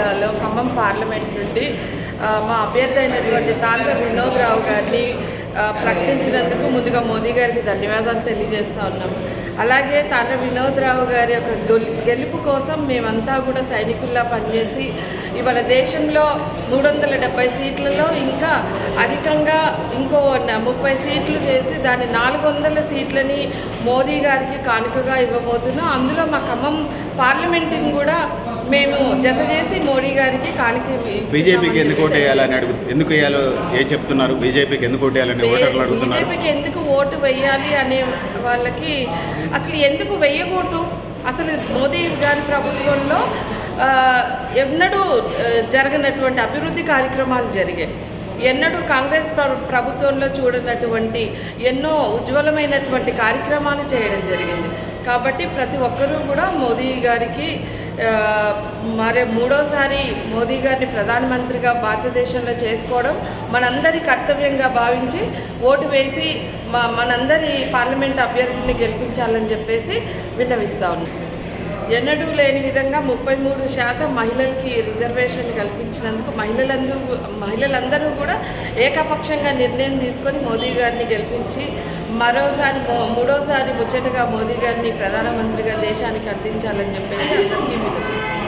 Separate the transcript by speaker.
Speaker 1: జిల్లాలో ఖమ్మం పార్లమెంట్ నుండి మా అభ్యర్థి అయినటువంటి తాండ్ర వినోద్ రావు గారిని ప్రకటించినందుకు ముందుగా మోదీ గారికి ధన్యవాదాలు తెలియజేస్తూ ఉన్నాము. అలాగే తాండ్ర వినోద్ రావు గారి యొక్క గెలుపు కోసం మేమంతా కూడా సైనికుల్లా పనిచేసి ఇవాళ దేశంలో 370 సీట్లలో ఇంకా అధికంగా ఇంకో 30 సీట్లు చేసి దాని 400 సీట్లని మోదీ గారికి కానుకగా ఇవ్వబోతున్నాం. అందులో మా ఖమ్మం పార్లమెంటుని కూడా మేము జత చేసి మోడీ గారికి కానుక.
Speaker 2: బీజేపీకి ఎందుకు ఓటు వేయాలని ఎందుకు వేయాలో ఏం చెప్తున్నారు? బీజేపీకి ఎందుకు ఓటు వేయాలని ఓటర్లు అడుగుతున్నారు.
Speaker 1: బీజేపీకి ఎందుకు ఓటు వేయాలి అనే వాళ్ళకి అసలు ఎందుకు వేయకూడదు? అసలు మోదీ గారి ప్రభుత్వంలో ఎన్నడూ జరగనటువంటి అభివృద్ధి కార్యక్రమాలు జరిగాయి. ఎన్నడూ కాంగ్రెస్ ప్రభుత్వంలో చూడనటువంటి ఎన్నో ఉజ్వలమైనటువంటి కార్యక్రమాలు చేయడం జరిగింది. కాబట్టి ప్రతి ఒక్కరూ కూడా మోదీ గారికి మరి మూడోసారి మోదీ గారిని ప్రధానమంత్రిగా భారతదేశంలో చేసుకోవడం మనందరి కర్తవ్యంగా భావించి ఓటు వేసి మనందరి పార్లమెంట్ అభ్యర్థిని గెలిపించాలని చెప్పేసి విన్నవిస్తా ఉన్నాం. ఎన్నడూ లేని విధంగా 33% మహిళలకి రిజర్వేషన్ కల్పించినందుకు మహిళలందరూ కూడా ఏకపక్షంగా నిర్ణయం తీసుకొని మోదీ గారిని గెలిపించి మూడోసారి ముచ్చటగా మోదీ గారిని ప్రధానమంత్రిగా దేశానికి అందించాలని చెప్పేసి అందరికీ విన్నవిస్తున్నాం.